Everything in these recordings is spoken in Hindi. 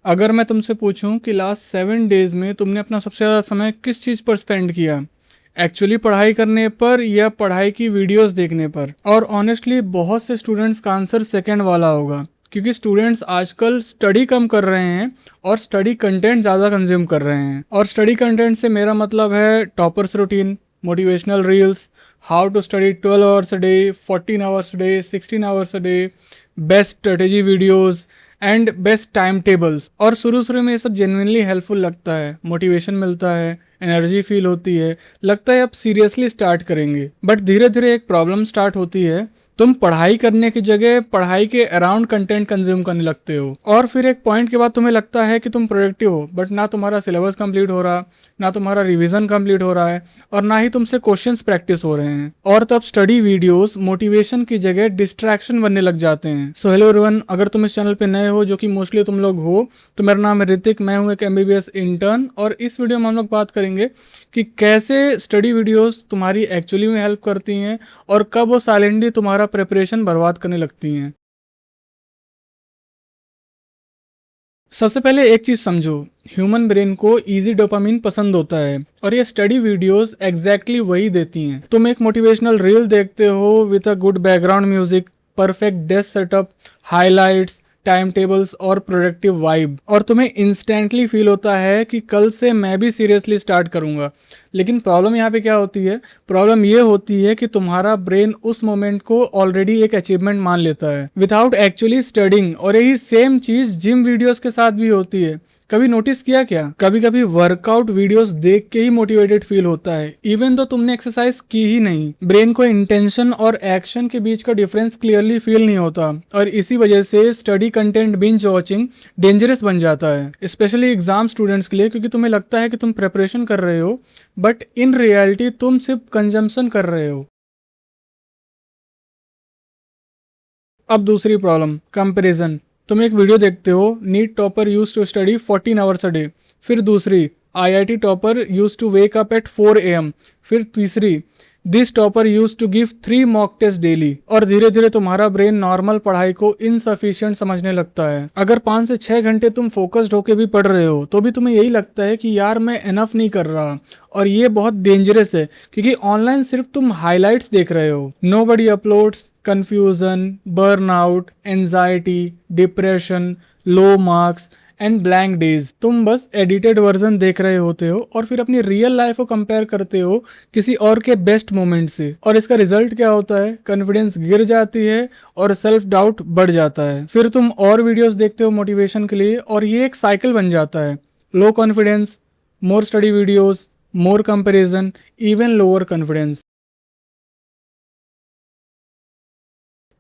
अगर मैं तुमसे पूछूं कि लास्ट 7 डेज में तुमने अपना सबसे ज़्यादा समय किस चीज़ पर स्पेंड किया, एक्चुअली पढ़ाई करने पर या पढ़ाई की वीडियोस देखने पर? और ऑनेस्टली बहुत से स्टूडेंट्स का आंसर सेकंड वाला होगा, क्योंकि स्टूडेंट्स आजकल स्टडी कम कर रहे हैं और स्टडी कंटेंट ज़्यादा कंज्यूम कर रहे हैं। और स्टडी कंटेंट से मेरा मतलब है toppers routine, motivational reels, how to study 12 hours a day, 14 hours a day, 16 hours a day, best strategy videos and best time tables. और शुरू शुरू में ये सब जेन्युइनली हेल्पफुल लगता है, मोटिवेशन मिलता है, एनर्जी फील होती है, लगता है अब सीरियसली स्टार्ट करेंगे। बट धीरे धीरे एक प्रॉब्लम स्टार्ट होती है, तुम पढ़ाई करने की जगह पढ़ाई के अराउंड कंटेंट कंज्यूम करने लगते हो। और फिर एक पॉइंट के बाद तुम्हें लगता है कि तुम प्रोडक्टिव हो, बट ना तुम्हारा सिलेबस कंप्लीट हो रहा, ना तुम्हारा रिवीजन कंप्लीट हो रहा है, और ना ही तुमसे क्वेश्चंस प्रैक्टिस हो रहे हैं। और तब स्टडी वीडियोस मोटिवेशन की जगह डिस्ट्रैक्शन बनने लग जाते हैं। सो हेलो एवरीवन, अगर तुम इस चैनल पे नए हो, जो कि मोस्टली तुम लोग हो, तो मेरा नाम है ऋतिक, मैं हूँ एक MBBS इंटर्न। और इस वीडियो में हम लोग बात करेंगे कि कैसे स्टडी वीडियोस तुम्हारी एक्चुअली में हेल्प करती हैं और कब वो साइलेंटली तुम्हारा प्रिपरेशन बर्बाद करने लगती हैं। सबसे पहले एक चीज़ समझो, ह्यूमन ब्रेन को इजी डोपामिन पसंद होता है और ये स्टडी वीडियोस एग्जैक्टली वही देती हैं। तुम एक मोटिवेशनल रील देखते हो with a good background music, perfect desk setup, highlights, time tables और प्रोडक्टिव वाइब, और तुम्हें इंस्टेंटली फील होता है कि कल से मैं भी सीरियसली स्टार्ट करूंगा। लेकिन प्रॉब्लम यहाँ पे क्या होती है? प्रॉब्लम ये होती है कि तुम्हारा ब्रेन उस मोमेंट को ऑलरेडी एक अचीवमेंट मान लेता है विदाउट एक्चुअली स्टडिंग। और यही सेम चीज जिम वीडियोस के साथ भी होती है। कभी नोटिस किया क्या? कभी कभी वर्कआउट वीडियोस देख के ही मोटिवेटेड फील होता है, इवन तो तुमने एक्सरसाइज की ही नहीं। ब्रेन को इंटेंशन और एक्शन के बीच का डिफरेंस क्लियरली फील नहीं होता, और इसी वजह से study content binge watching dangerous बन जाता है, स्पेशली एग्जाम स्टूडेंट्स के लिए, क्योंकि तुम्हें लगता है कि तुम प्रिपरेशन कर रहे हो, बट इन रियलिटी तुम सिर्फ कंजम्पशन कर रहे हो। अब दूसरी प्रॉब्लम, कंपैरिजन। तुम एक वीडियो देखते हो, NEET topper use to study 14 hours a day. फिर दूसरी, IIT topper use to wake up at 4 AM। फिर तीसरी, this topper use to give 3 mock test daily. और धीरे धीरे तुम्हारा ब्रेन नॉर्मल पढ़ाई को इनसफिशिएंट समझने लगता है। अगर 5 से 6 घंटे तुम फोकस्ड होके भी पढ़ रहे हो, तो भी तुम्हें यही लगता है कि यार मैं इनफ नहीं कर रहा। और ये बहुत डेंजरस है, क्योंकि ऑनलाइन सिर्फ तुम हाइलाइट्स देख रहे हो, nobody uploads. Confusion, burnout, anxiety, depression, low marks and blank days, तुम बस एडिटेड वर्जन देख रहे होते हो और फिर अपनी रियल लाइफ को कंपेयर करते हो किसी और के बेस्ट मोमेंट से। और इसका रिजल्ट क्या होता है? कॉन्फिडेंस गिर जाती है और सेल्फ डाउट बढ़ जाता है। फिर तुम और वीडियोस देखते हो मोटिवेशन के लिए, और ये एक साइकिल बन जाता है। Low confidence, more study videos, more comparison, even lower confidence.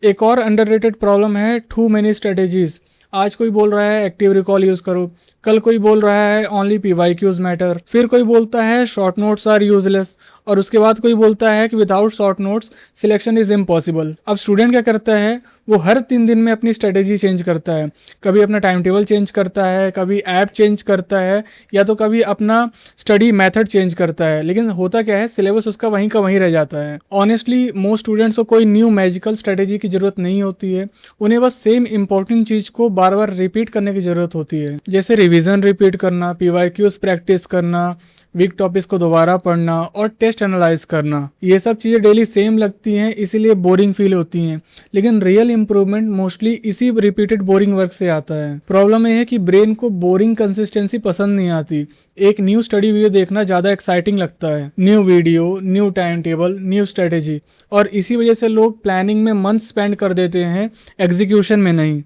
एक और अंडररेटेड प्रॉब्लम है टू मेनी स्ट्रेटेजीज। आज कोई बोल रहा है एक्टिव रिकॉल यूज करो, कल कोई बोल रहा है ओनली PYQs मैटर, फिर कोई बोलता है शॉर्ट नोट्स आर यूजलेस, और उसके बाद कोई बोलता है कि without short notes selection is impossible. अब स्टूडेंट क्या करता है? वो हर 3 दिन में अपनी स्ट्रेटेजी चेंज करता है। कभी अपना टाइम टेबल चेंज करता है, कभी ऐप चेंज करता है, या तो कभी अपना स्टडी मेथड चेंज करता है। लेकिन होता क्या है? सिलेबस उसका वहीं का वहीं रह जाता है। ऑनेस्टली मोस्ट स्टूडेंट्स को कोई न्यू मैजिकल स्ट्रेटेजी की जरूरत नहीं होती है, उन्हें बस सेम इंपॉर्टेंट चीज को बार बार रिपीट करने की जरूरत होती है, जैसे रिवीजन रिपीट करना, PYQs प्रैक्टिस करना, वीक टॉपिक्स को दोबारा पढ़ना और टेस्ट एनालाइज करना। ये सब चीज़ें डेली सेम लगती हैं, इसीलिए बोरिंग फील होती हैं। लेकिन रियल इंप्रूवमेंट मोस्टली इसी रिपीटेड बोरिंग वर्क से आता है। प्रॉब्लम यह है कि ब्रेन को बोरिंग कंसिस्टेंसी पसंद नहीं आती। एक न्यू स्टडी वीडियो देखना ज़्यादा एक्साइटिंग लगता है, new video, new time table, new strategy. और इसी वजह से लोग प्लानिंग में मंथ स्पेंड कर देते हैं, एग्जीक्यूशन में नहीं।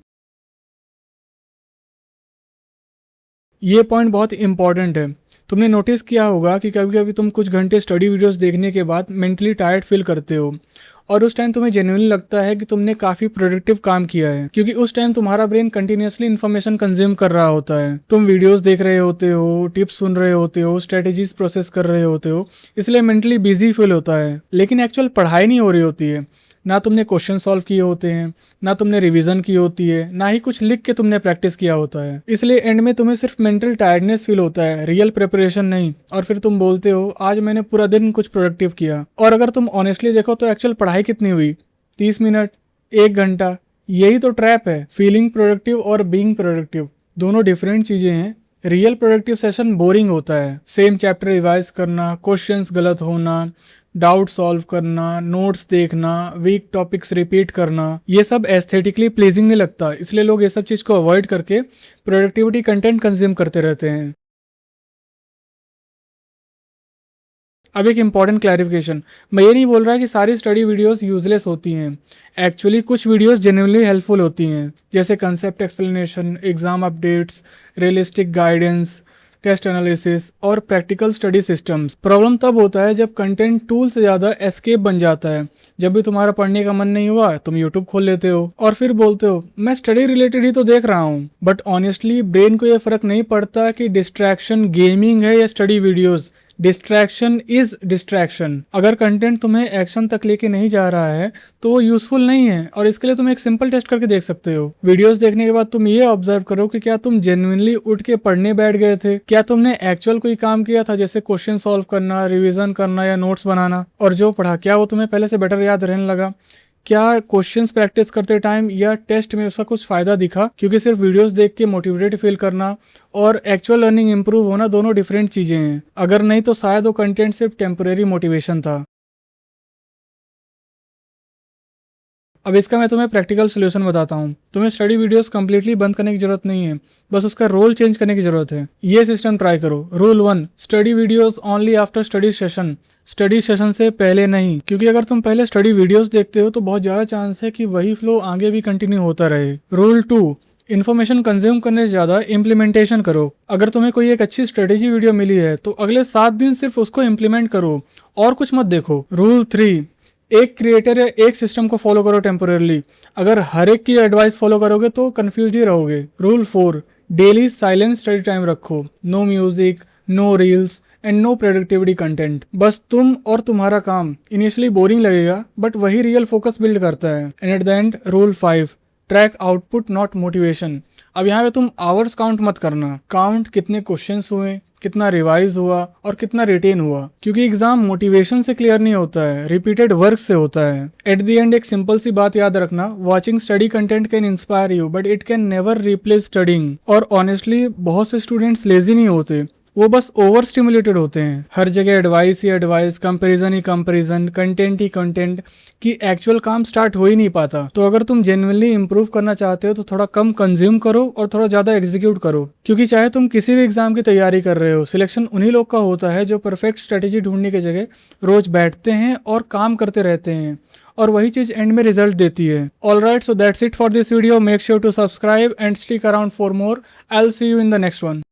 ये पॉइंट बहुत इंपॉर्टेंट है। तुमने नोटिस किया होगा कि कभी कभी तुम कुछ घंटे स्टडी वीडियोस देखने के बाद मेंटली टायर्ड फील करते हो, और उस टाइम तुम्हें जेन्युइनली लगता है कि तुमने काफ़ी प्रोडक्टिव काम किया है, क्योंकि उस टाइम तुम्हारा ब्रेन कंटिन्यूसली इन्फॉर्मेशन कंज्यूम कर रहा होता है। तुम वीडियोस देख रहे होते हो, टिप्स सुन रहे होते हो, स्ट्रेटेजीज प्रोसेस कर रहे होते हो, इसलिए मेंटली बिजी फील होता है। लेकिन एक्चुअल पढ़ाई नहीं हो रही होती है, ना तुमने क्वेश्चन सॉल्व किए होते हैं, ना तुमने रिवीजन की होती है, ना ही कुछ लिख के तुमने प्रैक्टिस किया होता है। इसलिए एंड में तुम्हें सिर्फ मेंटल टायर्डनेस फील होता है, रियल प्रिपरेशन नहीं। और फिर तुम बोलते हो आज मैंने पूरा दिन कुछ प्रोडक्टिव किया। और अगर तुम ऑनेस्टली देखो तो एक्चुअल पढ़ाई कितनी हुई? 30 मिनट, 1 घंटा। यही तो ट्रैप है, फीलिंग प्रोडक्टिव और बीइंग प्रोडक्टिव। दोनों डिफरेंट चीज़ें हैं। रियल प्रोडक्टिव सेशन बोरिंग होता है, सेम चैप्टर रिवाइज करना, क्वेश्चंस गलत होना, डाउट सॉल्व करना, नोट्स देखना, वीक टॉपिक्स रिपीट करना, ये सब एस्थेटिकली प्लीजिंग नहीं लगता, इसलिए लोग ये सब चीज़ को अवॉइड करके प्रोडक्टिविटी कंटेंट कंज्यूम करते रहते हैं। अब एक इम्पॉर्टेंट क्लैरिफिकेशन, मैं ये नहीं बोल रहा कि सारी स्टडी वीडियोस यूजलेस होती हैं। एक्चुअली कुछ वीडियोस जेन्युइनली हेल्पफुल होती हैं, जैसे concept explanation, exam updates, realistic guidance, test analysis और प्रैक्टिकल स्टडी सिस्टम्स। प्रॉब्लम तब होता है जब कंटेंट टूल से ज़्यादा एस्केप बन जाता है। जब भी तुम्हारा पढ़ने का मन नहीं हुआ, तुम यूट्यूब खोल लेते हो और फिर बोलते हो मैं स्टडी रिलेटेड ही तो देख रहा हूँ। बट ऑनेस्टली ब्रेन को यह फर्क नहीं पड़ता कि डिस्ट्रैक्शन गेमिंग है या study videos. Distraction is distraction. अगर कंटेंट तुम्हें एक्शन तक लेके नहीं जा रहा है तो वो यूजफुल नहीं है, और इसके लिए तुम एक सिंपल टेस्ट करके देख सकते हो। वीडियोस देखने के बाद तुम ये ऑब्जर्व करो कि क्या तुम जेन्युइनली उठ के पढ़ने बैठ गए थे, क्या तुमने एक्चुअल कोई काम किया था, जैसे क्वेश्चन सॉल्व करना, रिवीजन करना या नोट्स बनाना, और जो पढ़ा क्या वो तुम्हें पहले से बेटर याद रहने लगा। क्या क्वेश्चंस प्रैक्टिस करते टाइम या टेस्ट में उसका कुछ फ़ायदा दिखा, क्योंकि सिर्फ वीडियोस देख के मोटिवेटेड फील करना और एक्चुअल लर्निंग इंप्रूव होना दोनों डिफरेंट चीज़ें हैं। अगर नहीं तो शायद वो कंटेंट सिर्फ टेम्परेरी मोटिवेशन था। अब इसका मैं तुम्हें प्रैक्टिकल सोल्यूशन बताता हूँ। तुम्हें स्टडी वीडियोस कम्प्लीटली बंद करने की जरूरत नहीं है, बस उसका रोल चेंज करने की जरूरत है। ये सिस्टम ट्राई करो। Rule 1, study videos only after study session. Study session से पहले नहीं, क्योंकि अगर तुम पहले स्टडी वीडियोस देखते हो तो बहुत ज़्यादा चांस है कि वही फ्लो आगे भी कंटिन्यू होता रहे। रूल 2, इन्फॉर्मेशन कंज्यूम करने से ज़्यादा इम्प्लीमेंटेशन करो। अगर तुम्हें कोई एक अच्छी स्ट्रेटेजी वीडियो मिली है तो अगले 7 दिन सिर्फ उसको इम्प्लीमेंट करो और कुछ मत देखो। रूल 3, एक क्रिएटर या एक सिस्टम को फॉलो करो टेम्पोरली। अगर हर एक की एडवाइस फॉलो करोगे तो कंफ्यूज ही रहोगे। Rule 4, daily silent study time रखो। No music, no reels and no productivity content. बस तुम और तुम्हारा काम। इनिशियली बोरिंग लगेगा बट वही रियल फोकस बिल्ड करता है। And at the end rule 5, track output not motivation. अब यहाँ पे तुम आवर्स काउंट मत करना, काउंट कितने क्वेश्चंस हुए, कितना रिवाइज हुआ और कितना रिटेन हुआ, क्योंकि एग्जाम मोटिवेशन से क्लियर नहीं होता है, रिपीटेड वर्क से होता है। एट द एंड एक सिंपल सी बात याद रखना, watching study content can inspire you but it can never replace studying. और ऑनेस्टली बहुत से स्टूडेंट्स लेजी नहीं होते, वो बस ओवर स्टिमुलेटेड होते हैं। हर जगह एडवाइस ही एडवाइस, कंपैरिजन ही कंपैरिजन, कंटेंट ही कंटेंट, कि एक्चुअल काम स्टार्ट हो ही नहीं पाता। तो अगर तुम जेन्युइनली इंप्रूव करना चाहते हो तो थोड़ा कम कंज्यूम करो और थोड़ा ज़्यादा एग्जीक्यूट करो, क्योंकि चाहे तुम किसी भी एग्जाम की तैयारी कर रहे हो, सिलेक्शन उन्हीं लोग का होता है जो परफेक्ट स्ट्रेटेजी ढूंढने की जगह रोज बैठते हैं और काम करते रहते हैं, और वही चीज़ एंड में रिजल्ट देती है। Alright, so that's it for this video. Make sure to subscribe and stick around for more. I will see you in the next one.